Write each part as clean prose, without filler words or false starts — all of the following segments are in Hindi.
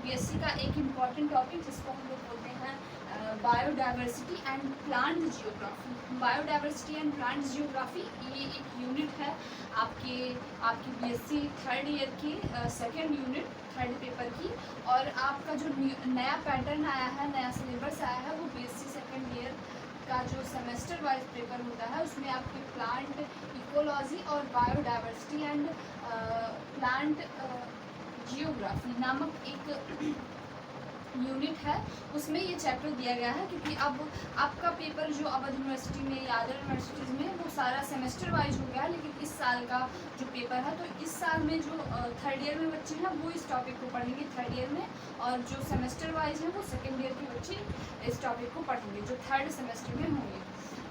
बीएससी का एक इम्पॉर्टेंट टॉपिक जिसको हम लोग बोलते हैं biodiversity and plant geography. Biodiversity and plant geography ये एक यूनिट है आपकी बीएससी थर्ड ईयर की सेकेंड यूनिट थर्ड पेपर की। और आपका जो नया पैटर्न आया है, नया सिलेबस आया है, वो बीएससी सेकेंड ईयर का जो सेमेस्टर वाइज पेपर होता है उसमें आपके प्लांट इकोलॉजी और बायोडाइवर्सिटी एंड प्लांट जियोग्राफी नामक एक यूनिट है, उसमें ये चैप्टर दिया गया है। क्योंकि अब आपका पेपर जो अवध यूनिवर्सिटी में या अदर यूनिवर्सिटीज़ में वो सारा सेमेस्टर वाइज हो गया है, लेकिन इस साल का जो पेपर है, तो इस साल में जो थर्ड ईयर में बच्चे हैं वो इस टॉपिक को पढ़ेंगे थर्ड ईयर में, और जो सेमेस्टर वाइज है वो सेकेंड ईयर के बच्चे इस टॉपिक को पढ़ेंगे जो थर्ड सेमेस्टर में होंगे।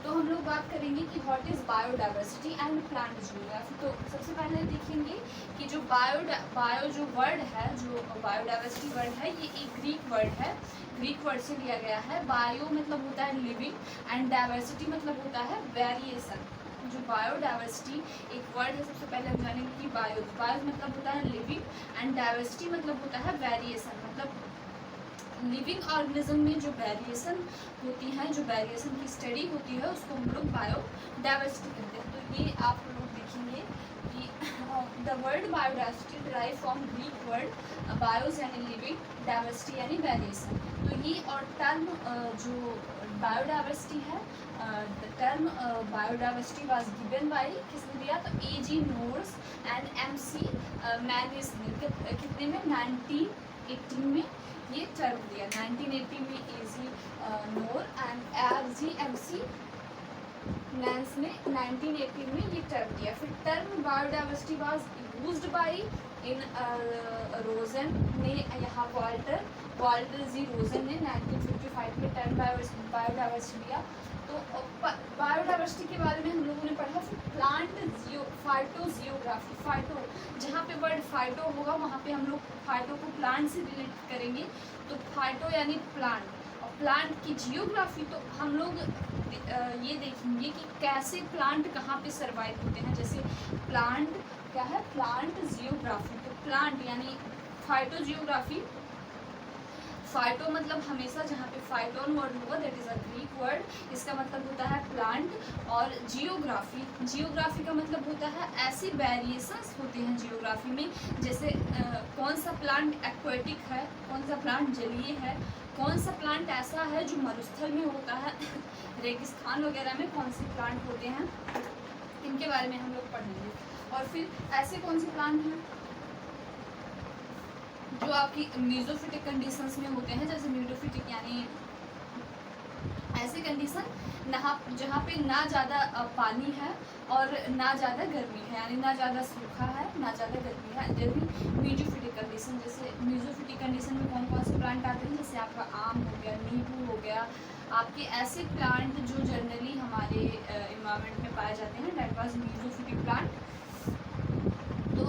तो हम लोग बात करेंगे कि what is biodiversity and plant geography. तो सबसे पहले देखेंगे कि जो बायो जो वर्ड है, जो बायोडाइवर्सिटी वर्ड है, ये एक ग्रीक वर्ड है, ग्रीक वर्ड से लिया गया है। बायो मतलब होता है लिविंग एंड डाइवर्सिटी मतलब होता है वेरिएशन। जो बायोडाइवर्सिटी एक वर्ड है, सबसे पहले हम जानेंगे कि बायो मतलब होता है लिविंग एंड डाइवर्सिटी मतलब होता है वेरिएशन। मतलब लिविंग ऑर्गेनिज्म में जो वेरिएशन होती है, जो वेरिएशन की स्टडी होती है, उसको हम लोग बायोडाइवर्सिटी कहते हैं। तो ये आप लोग देखेंगे कि the word biodiversity derive from Greek word BIOS यानी लिविंग, डाइवर्सिटी यानी वेरिएशन। तो ये और टर्म जो बायोडाइवर्सिटी है, the term biodiversity was given by, किसने दिया? तो A.G. नोर्स and M.C. मैनिस ने कितने में 1918 में ये टर्म दिया। 1980 में A.G. NOR and R.G.M.C. Men's ने 1918 में ये टर्म दिया। फिर term biodiversity was used by इन रोजन ने, यहाँ वाल्टर जी रोजन ने 1955 में टर्म बायोडाइवर्सिटी दिया। तो बायोडाइवर्सिटी के बारे में हम लोगों ने पढ़ा। फिर प्लांट फाइटोजियोग्राफी, फाइटो जहाँ पे वर्ड फाइटो होगा वहाँ पे हम लोग फाइटो को प्लांट से रिलेट करेंगे। तो फाइटो यानी प्लांट, और प्लांट की जियोग्राफी तो हम लोग ये देखेंगे कि कैसे प्लांट कहाँ पे सर्वाइव होते हैं। जैसे प्लांट क्या है? Plant geography. तो प्लांट यानी फाइटो जियोग्राफी, फाइटो मतलब हमेशा जहाँ पे फाइटोन वर्ड होगा that is a Greek word, इसका मतलब होता है प्लांट। और जियोग्राफी का मतलब होता है ऐसी वेरिएशंस होते हैं जियोग्राफी में, जैसे कौन सा प्लांट एक्वेटिक है, कौन सा प्लांट जलीय है, कौन सा प्लांट ऐसा है जो मरुस्थल में होता है, रेगिस्तान वगैरह में कौन से प्लांट होते हैं, इनके बारे में हम लोग पढ़ेंगे। और फिर ऐसे कौन से प्लांट हैं जो आपकी मीजोफिटिक कंडीशंस में होते हैं। जैसे मीजोफिटिक यानी ऐसे कंडीशन जहाँ पे ना ज़्यादा पानी है और ना ज़्यादा गर्मी है, यानी ना ज़्यादा सूखा है ना ज़्यादा गर्मी है, जैसे मीजोफिटिक कंडीशन। जैसे मीजोफिटिक कंडीशन में कौन कौन से प्लांट आते हैं? जैसे आपका आम हो गया, नींबू हो गया, आपके ऐसे प्लांट जो जनरली हमारे इन्वायरमेंट में पाए जाते हैं, दैट वाज मीजोफिटिक प्लांट। तो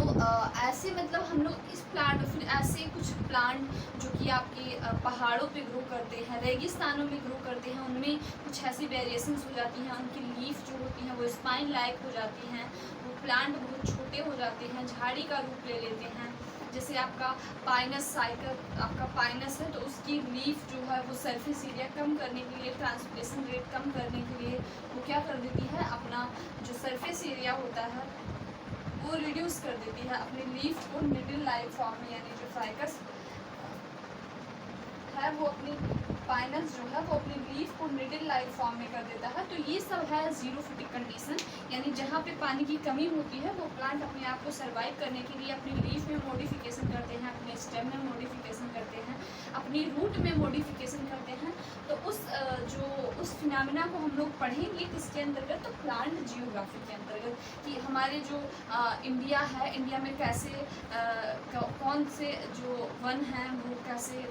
ऐसे मतलब हम लोग इस प्लांट, फिर ऐसे कुछ प्लांट जो कि आपके पहाड़ों पे ग्रो करते हैं, रेगिस्तानों में ग्रो करते हैं, उनमें कुछ ऐसी वेरिएशंस हो जाती हैं, उनकी लीफ जो होती हैं वो स्पाइन लाइक हो जाती हैं, वो प्लांट बहुत छोटे हो जाते हैं, झाड़ी का रूप ले लेते हैं। जैसे आपका पाइनस साइकर, आपका पाइनस है तो उसकी लीफ जो है वो सरफेस एरिया कम करने के लिए, ट्रांसपिरेशन रेट कम करने के लिए वो क्या कर देती है, अपना जो सरफेस एरिया होता है वो रिड्यूस कर देती है, अपनी लीफ को मिडिल लाइफ फॉर्म में, यानी जो फाइकस है वो अपनी पाइनस जो है वो अपनी लीफ को मिडिल लाइफ फॉर्म में कर देता है। तो ये सब है जीरोफिटिक कंडीशन, यानी जहाँ पे पानी की कमी होती है वो प्लांट अपने आप को सर्वाइव करने के लिए अपनी लीफ में मॉडिफिकेशन करते हैं, अपने स्टेम में मॉडिफिकेशन करते हैं, अपनी रूट में मॉडिफिकेशन करते हैं। तो उस फिनोमेना को हम लोग पढ़ेंगे किसके अंतर्गत? तो प्लांट जियोग्राफी के अंतर्गत, कि हमारे जो इंडिया है, इंडिया में कैसे कौन से जो वन हैं वो कैसे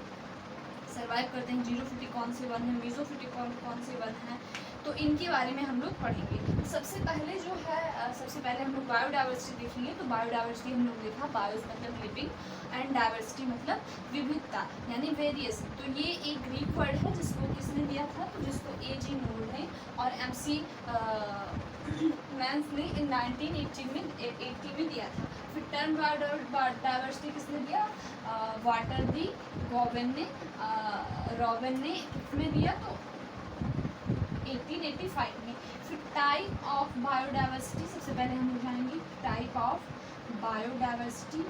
सर्वाइव करते हैं, जीरोफिटिक कौन से वन है, मीजोफिटिक कौन से वन हैं, तो इनके बारे में हम लोग पढ़ेंगे। तो सबसे पहले जो है सबसे पहले हम लोग बायोडाइवर्सिटी देखेंगे। तो बायोडाइवर्सिटी हम लोग देखा, बायोस मतलब लिविंग एंड डाइवर्सिटी मतलब विविधता यानी वेरिएशन। तो ये एक ग्रीक वर्ड है जिसको किसने दिया था? तो जिसको A.G. नोर ने और M.C. मैंस ने इन 1980 में दिया था। फिर टर्म बायोडाइवर्सिटी किसने दिया? वाटर दी रॉबिन ने किसमें दिया? तो 1885 में। फिर टाइप ऑफ बायोडाइवर्सिटी, सबसे पहले हम लोग जानेंगे टाइप ऑफ बायोडाइवर्सिटी।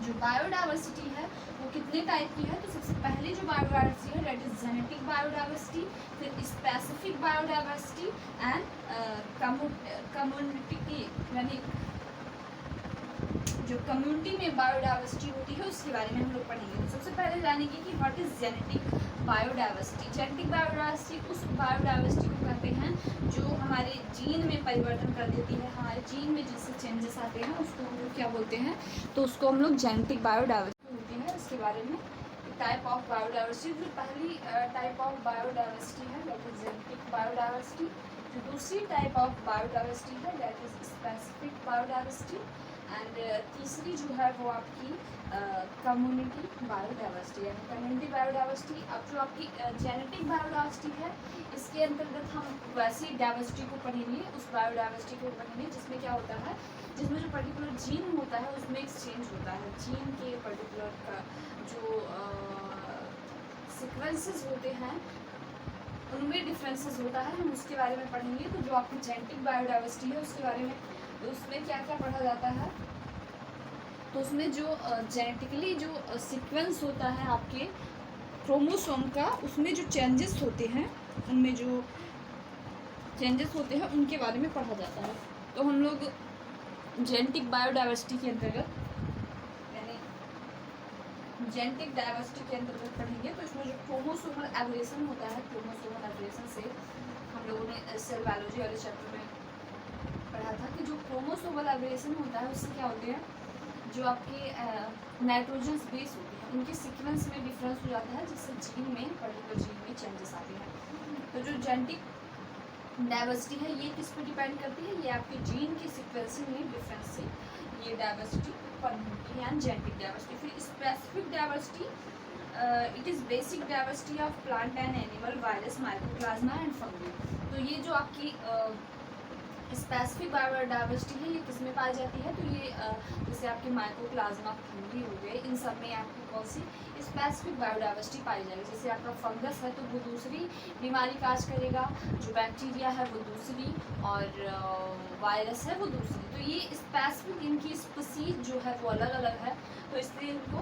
जो बायोडाइवर्सिटी है वो कितने टाइप की है? तो सबसे पहले जो बायोडाइवर्सिटी है दैट इज जेनेटिक बायोडाइवर्सिटी, फिर स्पेसिफिक बायोडाइवर्सिटी एंड कम्युनिटी, यानी जो कम्युनिटी में बायोडाइवर्सिटी होती है उसके बारे में हम लोग पढ़ेंगे। तो सबसे पहले जानेंगे कि what is genetic biodiversity. Genetic biodiversity उस बायोडाइवर्सिटी को कहते हैं जो हमारे जीन में परिवर्तन कर देती है, हमारे जीन में जिससे चेंजेस आते हैं उसको हम लोग क्या बोलते हैं? तो उसको हम लोग जेनेटिक बायोडाइवर्सिटी बोलते हैं। इसके बारे में टाइप ऑफ बायोडाइवर्सिटी, जो पहली टाइप ऑफ बायोडाइवर्सिटी है दैट इज जेनेटिक बायोडाइवर्सिटी। जो दूसरी टाइप ऑफ बायोडाइवर्सिटी है that is specific biodiversity and तीसरी जो है वो आपकी कम्युनिटी बायोडाइवर्सिटी है। कम्युनिटी बायोडाइवर्सिटी, अब जो आपकी जेनेटिक बायोडाइवर्सिटी है इसके अंतर्गत हम वैसी डाइवर्सिटी को पढ़ेंगे, उस बायोडाइवर्सिटी को पढ़ेंगे जिसमें क्या होता है, जिसमें जो पर्टिकुलर जीन होता है उसमें एक्सचेंज होता है। जीन के पर्टिकुलर का जो सीक्वेंसेस होते हैं उनमें डिफरेंसेस होता है, हम उसके बारे में पढ़ेंगे। तो जो आपकी जेनेटिक बायोडाइवर्सिटी है उसके बारे में, तो उसमें क्या क्या पढ़ा जाता है? तो उसमें जो जेनेटिकली जो सीक्वेंस होता है आपके क्रोमोसोम का, उसमें जो चेंजेस होते हैं, उनमें जो चेंजेस होते हैं उनके बारे में पढ़ा जाता है। तो हम लोग जेनेटिक बायोडाइवर्सिटी के अंतर्गत यानी जेनेटिक डाइवर्सिटी के अंतर्गत पढ़ेंगे। तो इसमें जो क्रोमोसोमल एवोल्यूशन होता है, क्रोमोसोमल एवोल्यूशन से हम लोगों ने सेल बायोलॉजी वाले चैप्टर में पढ़ा था कि जो क्रोमोसोमल एवोल्यूशन होता है उससे क्या होते हैं, जो आपके नाइट्रोजन बेस होते हैं उनके सीक्वेंस में डिफरेंस हो जाता है, जिससे जीन में पर्टिकुलर जीन में चेंजेस आते हैं। तो जो जेनेटिक डाइवर्सिटी है ये किस पर डिपेंड करती है? ये आपके जीन के सीक्वेंसिंग में डिफरेंस से ये डाइवर्सिटी उत्पन्न होती है, जेनेटिक डाइवर्सिटी। फिर specific diversity, it is basic diversity of plant and animal, virus, mycoplasma and fungi. तो ये जो आपकी स्पेसिफिक बायोडाइवर्सिटी है ये किस में पाई जाती है? तो ये जैसे आपके माइक्रोप्लाज्मा, फंगी हो गए, इन सब में आपकी कौन सी स्पेसिफिक बायोडाइवर्सिटी पाई जाएगी? जैसे आपका फंगस है तो वो दूसरी बीमारी काज करेगा, जो बैक्टीरिया है वो दूसरी, और वायरस है वो दूसरी। तो ये स्पेसिफिक, इनकी स्पीसीज जो है वो अलग अलग है, तो इसलिए इनको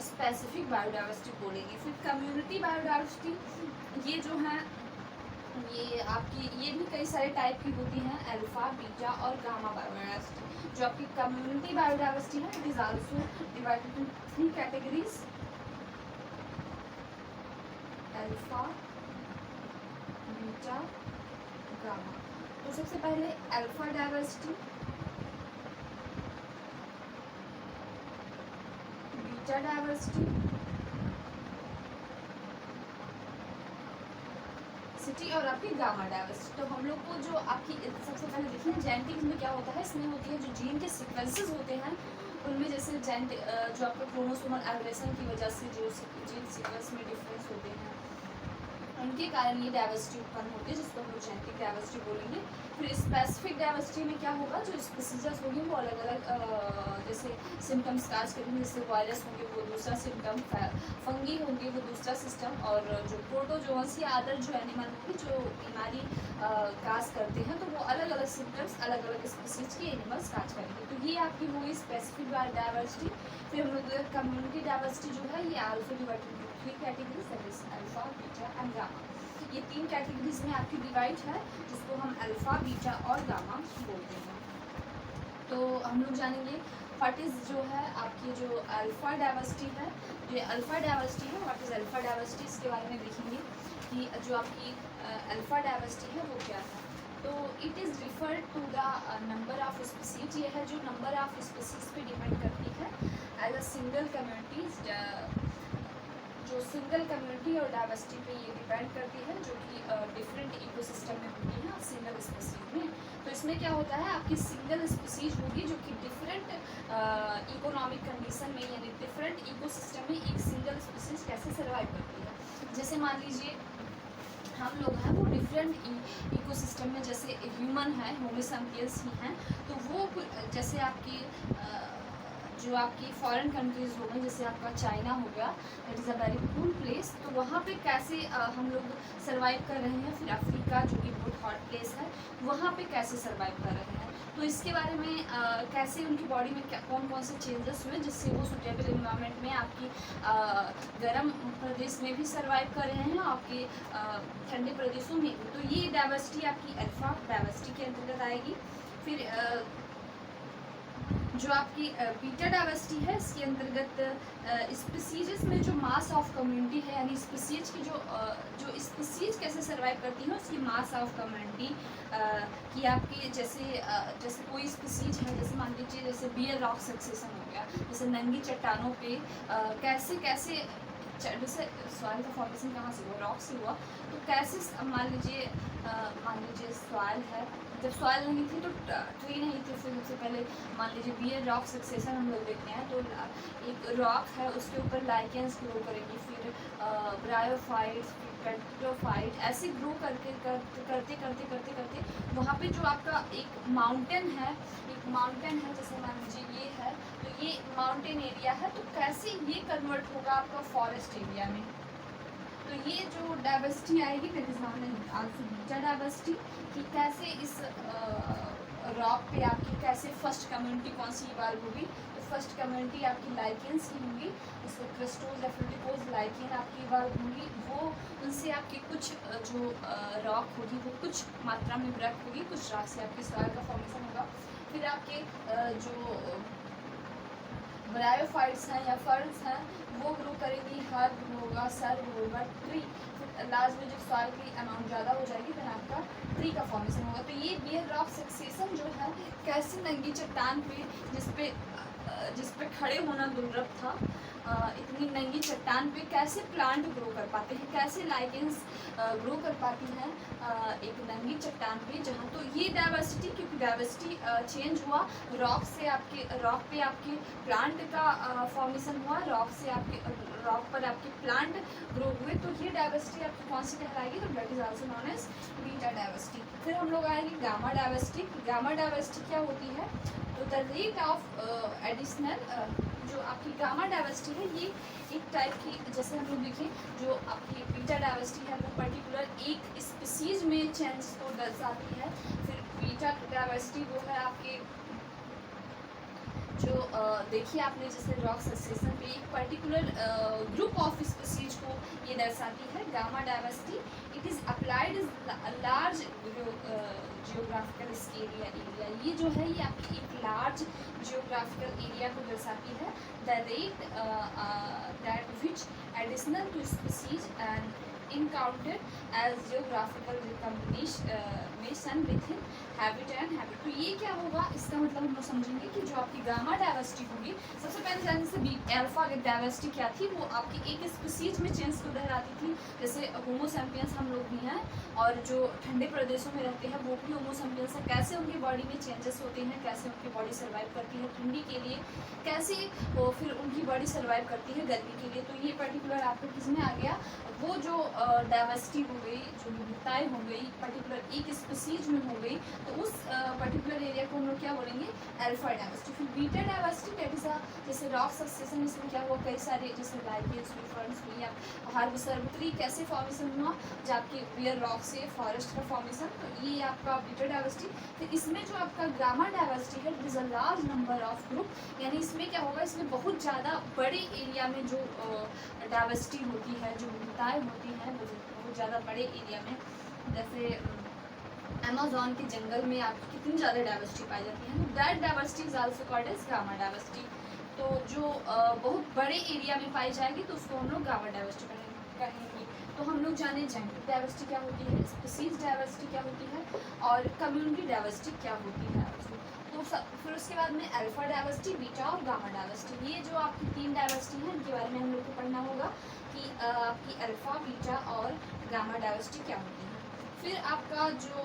स्पेसिफिक बायोडाइवर्सिटी बोलेंगे। फिर कम्युनिटी बायोडाइवर्सिटी, ये जो है ये आपकी ये भी कई सारे टाइप की होती हैं, अल्फा, बीटा और गामा बायोडाइवर्सिटी। जो आपकी कम्युनिटी बायोडाइवर्सिटी है it is also divided in 3 categories, alpha, beta, gamma. तो सबसे पहले अल्फा डाइवर्सिटी, बीटा डाइवर्सिटी और आपकी गामा डाइवर्सिटी। तो हम लोग को जो आपकी सबसे पहले देखिए जेनेटिक्स में क्या होता है, इसमें होती है जो जीन के सीक्वेंसेस होते हैं उनमें जैसे जो आपका क्रोमोसोमल एवोल्यूशन की वजह से जो जीन सीक्वेंस में डिफरेंस होते हैं उनके कारण ये डाइवर्सिटी उत्पन्न होती है, जिसको हम लोग जेनेटिक डाइवर्सिटी बोलेंगे। फिर स्पेसिफिक डाइवर्सिटी में क्या होगा, जो स्पीसीज होंगी वो अलग अलग जैसे सिम्टम्स काज करेंगे, जैसे वायरस होंगे वो दूसरा सिम्टम, फंगी होंगे वो दूसरा सिस्टम, और जो प्रोटोजोन्स या अदर जो एनिमल होंगे जो बीमारी काज करते हैं तो वो अलग अलग सिम्टम्स अलग अलग स्पीसीज के एनिमल्स काज करेंगे। तो ये आपकी होगी स्पेसिफिक डाइवर्सिटी। फिर हम लोग कम्युनिटी डाइवर्सिटी जो है ये also divided into 3 categories, that is alpha, beta and gamma. ये 3 कैटेगरीज में आपकी डिवाइड है, जिसको हम अल्फा, बीटा और गामा बोलते हैं। तो हम लोग जानेंगे व्हाट इज़ जो है आपकी जो अल्फा डाइवर्सिटी है, जो अल्फा डाइवर्सिटी है व्हाट इज़ अल्फा डाइवर्सिटी, इसके बारे में देखेंगे कि जो आपकी अल्फा डाइवर्सिटी है वो क्या है। तो it is referred to the number of species, ये है जो नंबर ऑफ स्पीसीज पे डिपेंड करती है एज अ सिंगल कम्युनिटी, जो सिंगल कम्युनिटी और डाइवर्सिटी पे ये डिपेंड करती है, जो कि डिफरेंट इकोसिस्टम में होती है और सिंगल स्पीसीज में। तो इसमें क्या होता है आपकी सिंगल स्पीसीज होगी जो कि डिफरेंट इकोनॉमिक कंडीशन में यानी डिफरेंट इकोसिस्टम में एक सिंगल स्पीसीज कैसे सर्वाइव करती है। जैसे मान लीजिए हम लोग हैं वो डिफरेंट इकोसिस्टम में, जैसे ह्यूमन है, होमो सैपियंस ही हैं, तो वो जैसे आपकी जो आपकी फॉरेन कंट्रीज़ हो गई, जैसे आपका चाइना हो गया, it is a very cool place, तो वहाँ पे कैसे हम लोग सर्वाइव कर रहे हैं। फिर अफ्रीका जो कि बहुत हॉट प्लेस है, वहाँ पे कैसे सर्वाइव कर रहे हैं, तो इसके बारे में कैसे उनकी बॉडी में क्या कौन कौन से चेंजेस हुए जिससे वो सुटेबल इन्वायरमेंट में आपकी गर्म प्रदेश में भी सर्वाइव कर रहे हैं, आपके ठंडे प्रदेशों में भी। तो ये डाइवर्सिटी आपकी अल्फा डाइवर्सिटी के अंतर्गत आएगी। फिर जो आपकी बीटा डाइवर्सिटी है, इसके अंतर्गत स्पीसीज में जो मास ऑफ कम्युनिटी है, यानी स्पीसीज की जो स्पीसीज कैसे सर्वाइव करती हैं उसकी मास ऑफ कम्युनिटी कि आपकी जैसे कोई स्पीसीज है, जैसे मान लीजिए जैसे बियर रॉक सक्सेशन हो गया, जैसे नंगी चट्टानों पे कैसे कैसे जैसे सॉइल का फॉर्मेशन कहाँ से हुआ, रॉक से हुआ, तो कैसे मान लीजिए सॉइल है, जब सॉइल नहीं थी तो ट्री नहीं थी, फिर सबसे पहले मान लीजिए बियर रॉक सक्सेशन हम लोग देखते हैं, तो एक रॉक है उसके ऊपर लाइकेंस ग्रो करेंगी, फिर ब्रायोफाइट्स, पेट्रोफाइट, ऐसे ग्रो करते करते वहाँ पे जो आपका एक माउंटेन है, जैसे मान लीजिए ये है, तो ये माउंटेन एरिया है, तो कैसे ये कन्वर्ट होगा आपका फॉरेस्ट एरिया में। तो ये जो डाइवर्सिटी आएगी that is non also beta diversity, कि कैसे इस रॉक पे आपकी कैसे फर्स्ट कम्युनिटी कौन सी इवाल्व होगी। तो फर्स्ट कम्युनिटी आपकी लाइकेंस की होंगी, जैसे क्रिस्टोज या फ्रूटिकोज लाइकेन आपकी इवाल्व होंगी, वो उनसे आपकी कुछ जो रॉक होगी वो कुछ मात्रा में ब्रेक होगी, कुछ रॉक से आपकी सॉइल का फॉर्मेशन होगा। फिर आपके जो ब्रायोफाइट्स हैं या फर्न्स हैं वो ग्रो करेंगी, हर्ब होगा, सर्ब होगा, ट्री, फिर लास्ट में जब सॉइल की अमाउंट ज़्यादा हो जाएगी फिर आपका ट्री का फॉर्मेशन होगा। तो ये बियर रॉक सक्सेशन जो है कैसे नंगी चट्टान पे जिस पे खड़े होना दुर्लभ था, इतनी नंगी चट्टान पे कैसे प्लांट ग्रो कर पाते हैं, कैसे लाइकेंस ग्रो कर पाती हैं एक नंगी चट्टान पे, जहाँ तो ये डाइवर्सिटी, क्योंकि डाइवर्सिटी चेंज हुआ, रॉक पे आपके प्लांट का फॉर्मेशन हुआ, रॉक पर आपके प्लांट ग्रो हुए, तो ये डाइवर्सिटी आपकी कौन सी कहलाएगी, तो that is also known as beta diversity. फिर हम लोग आएंगे गामा डाइवर्सिटी। गामा डाइवर्सिटी क्या होती है, तो द रेट ऑफ एडिशनल जो आपकी गामा डाइवर्सिटी है, ये एक टाइप की, जैसे हम लोग देखें जो आपकी बीटा डाइवर्सिटी है वो पर्टिकुलर एक स्पीसीज में चेंज को दर्शाती है। फिर बीटा डाइवर्सिटी वो है आपके जो देखिए आपने जैसे रॉक सक्सेशन पे एक पर्टिकुलर ग्रुप ऑफ स्पीसीज को ये दर्शाती है। Gamma diversity it is applied large geographical area, ये जो है ये आपकी एक लार्ज जियोग्राफिकल एरिया को दर्शाती है। The rate that which additional to species and encountered as geographical recombination within habitat। तो ये क्या होगा, इसका मतलब हम लोग समझेंगे कि जो आपकी गामा डाइवर्सिटी होगी, सबसे पहले जाने से अल्फा डाइवर्सिटी क्या थी, वो आपकी एक स्पीसीज में चेंज को दोहराती थी, जैसे होमो सैपियंस हम लोग भी हैं, और जो ठंडे प्रदेशों में रहते हैं वो भी होमो सैपियंस है, कैसे उनकी बॉडी में चेंजेस होते हैं, कैसे उनकी बॉडी सर्वाइव करती है ठंडी के लिए, कैसे वो फिर उनकी बॉडी सर्वाइव करती है गर्मी के लिए। तो ये पर्टिकुलर आपको किसमें आ गया, वो जो डाइवर्सिटी हो गई, जो विविधताएँ हो गई पर्टिकुलर एक स्पीसीज में हो गई, तो उस पर्टिकुलर एरिया को हम लोग क्या बोलेंगे, अल्फा डाइवर्सिटी। फिर बीटा डाइवर्सिटी दैट इज जैसे रॉक सक्सेशन, इसमें क्या हुआ, कई सारे जैसे लाइकेंस हुई, फर्न्स हुई, या हर्ब सर्ब, ट्री कैसे फॉर्मेशन हुआ, जो आपके बियर रॉक से फॉरेस्ट का फॉर्मेशन, तो ये आपका बीटा डाइवर्सिटी। फिर इसमें जो आपका गामा डाइवर्सिटी है, it is a large number of group, यानी इसमें क्या होगा, इसमें बहुत ज़्यादा बड़े एरिया में जो डाइवर्सिटी होती है, जो विविधताएँ होती हैं, वो बहुत ज़्यादा बड़े एरिया में, जैसे अमेज़न के जंगल में आपकी कितनी ज़्यादा डाइवर्सिटी पाई जाती है, that diversity is also called as gamma diversity. तो जो बहुत बड़े एरिया में पाई जाएगी तो उसको हम लोग गामा डाइवर्सिटी कहेंगे। तो हम लोग जाने जेनेटिक डाइवर्सिटी क्या होती है, स्पीसीज डाइवर्सिटी क्या होती है, और कम्युनिटी डाइवर्सिटी क्या होती है। तो फिर उसके बाद में अल्फा डाइवर्सिटी, बीटा और गामा डाइवर्सिटी, ये जो आपकी तीन डाइवर्सिटी है इनके बारे में हम लोग को पढ़ना होगा कि आपकी अल्फा, बीटा और गामा डाइवर्सिटी क्या होती है। फिर आपका जो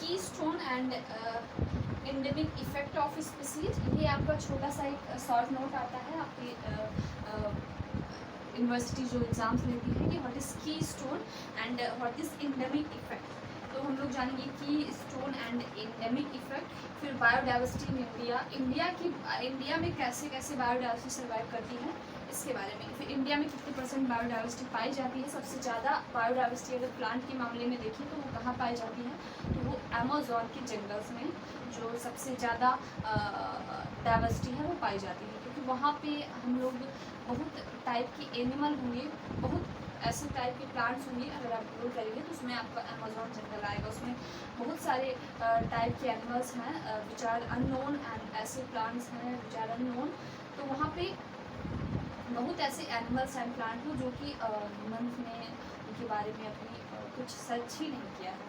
keystone and endemic effect of species, ये आपका छोटा सा एक शॉर्ट नोट आता है आपके यूनिवर्सिटी जो एग्ज़ाम्स लेती है कि व्हाट इज़ की stone and what is endemic effect. तो हम लोग जानेंगे की स्टोन एंड एंडेमिक इफेक्ट। फिर बायोडाइवर्सिटी इन इंडिया में कैसे कैसे बायोडाइवर्सिटी सर्वाइव करती है इसके बारे में। फिर इंडिया में कितने % बायोडाइवर्सिटी पाई जाती है, सबसे ज़्यादा बायोडाइवर्सिटी अगर प्लांट के मामले में देखें तो वो कहाँ पाई जाती है, तो वो अमेज़न के जंगल्स में जो सबसे ज़्यादा डाइवर्सिटी है वो पाई जाती है, क्योंकि वहाँ पे हम लोग बहुत टाइप के एनिमल होंगे, बहुत ऐसे टाइप के प्लांट्स होंगे। अगर आप गूगल करेंगे तो उसमें आपका अमेज़न जंगल आएगा, उसमें बहुत सारे टाइप के एनिमल्स हैं विच आर अननोन एंड ऐसे प्लांट्स हैं विच आर अननोन। तो वहाँ पे बहुत ऐसे एनिमल्स एंड प्लांट हो जो कि ह्यूमंस ने उनके बारे में अपनी कुछ सर्च ही नहीं किया है।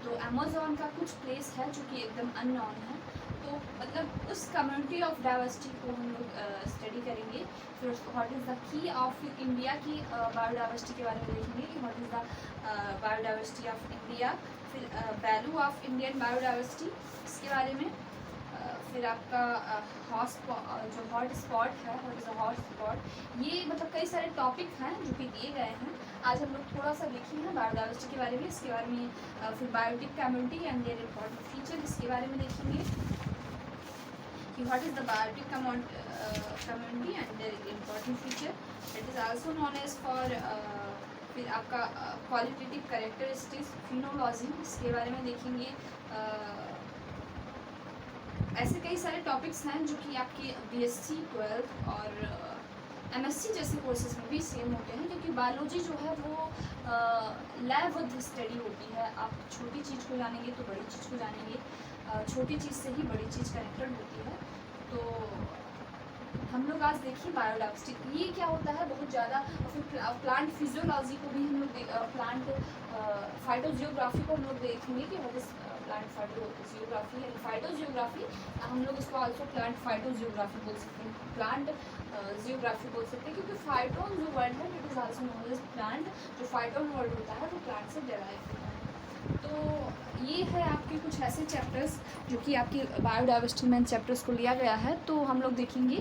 तो अमेज़न का कुछ प्लेस है जो कि एकदम अननोन है, तो मतलब उस कम्युनिटी ऑफ डाइवर्सिटी को हम लोग स्टडी करेंगे। फिर what is the key of India की बायोडाइवर्सिटी के बारे में देखेंगे कि what is the biodiversity of India. फिर वैल्यू ऑफ इंडियन बायोडाइवर्सिटी इसके बारे में। फिर आपका जो हॉट स्पॉट है, what is a hot spot, ये मतलब कई सारे टॉपिक हैं जो कि दिए गए हैं। आज हम लोग थोड़ा सा देखेंगे बायोडाइवर्सिटी के बारे में, इसके बारे में। फिर biotic community and their important feature, इसके बारे में देखेंगे कि what is the biotic community and their important feature. It is also known as for. फिर आपका क्वालिटेटिव कैरेक्टरिस्टिक्स फिनोलॉजी, इसके बारे में देखेंगे। ऐसे कई सारे टॉपिक्स हैं जो कि आपके BSc 12 और MSc जैसे कोर्सेज में भी सेम होते हैं, क्योंकि बायोलॉजी जो है वो लैब विद स्टडी होती है। आप छोटी चीज़ को जानेंगे तो बड़ी चीज़ को जानेंगे, छोटी चीज़ से ही बड़ी चीज़ कनेक्टेड होती है। तो हम लोग आज देखिए बायोडाइवर्सिटी ये क्या होता है बहुत ज़्यादा। फिर प्लांट फिजियोलॉजी को भी हम लोग प्लांट फाइटोजियोग्राफी को हम लोग देखेंगे कि what is plant phytogeography and phytogeography. हम लोग इसको आल्सो प्लांट फाइटोजियोग्राफी बोल सकते हैं, प्लांट जियोग्राफी बोल सकते हैं, क्योंकि फाइटोन जो वर्ड है it is also known as plant. जो फाइटोन वर्ड होता है वो प्लांट से डेराइव होता है। तो ये है आपके कुछ ऐसे चैप्टर्स जो कि आपकी बायोडाइवर्सिटी में चैप्टर्स को लिया गया है। तो हम लोग देखेंगे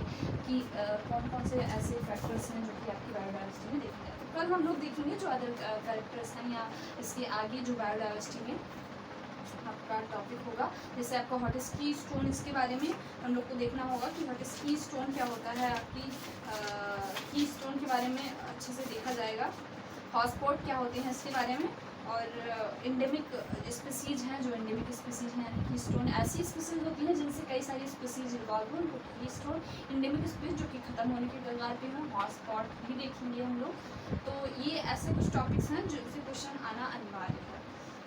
कि कौन कौन से ऐसे फैक्टर्स हैं जो कि आपकी बायोडाइवर्सिटी में देखे जाते हैं। कल हम लोग देखेंगे जो अदर कैरेक्टर्स हैं या इसके आगे जो बायोडाइवर्सिटी में आपका टॉपिक होगा। जैसे आपका व्हाट इज़ की स्टोन, इसके बारे में हम लोग को देखना होगा कि व्हाट इज़ की स्टोन क्या होता है। आपकी की स्टोन के बारे में अच्छे से देखा जाएगा। हॉटस्पॉट क्या होते हैं इसके बारे में, और इंडेमिक स्पीसीज हैं, जो इंडेमिक स्पीसीज हैं यानी की स्टोन ऐसी स्पीसीज होती हैं जिनसे कई सारी स्पीसीज इन्वॉल्व हो, उनको की स्टोन। इंडेमिक स्पीसीज जो कि ख़त्म होने के कगार पे हैं, हॉटस्पॉट भी देखेंगे हम लोग। तो ये ऐसे कुछ टॉपिक्स हैं जिनसे क्वेश्चन आना अनिवार्य है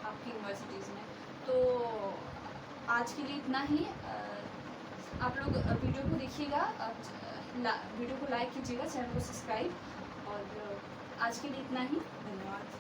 आपकी यूनिवर्सिटीज़ में। तो आज के लिए इतना ही। आप लोग वीडियो को देखिएगा, वीडियो को लाइक कीजिएगा, चैनल को सब्सक्राइब, और आज के लिए इतना ही। धन्यवाद।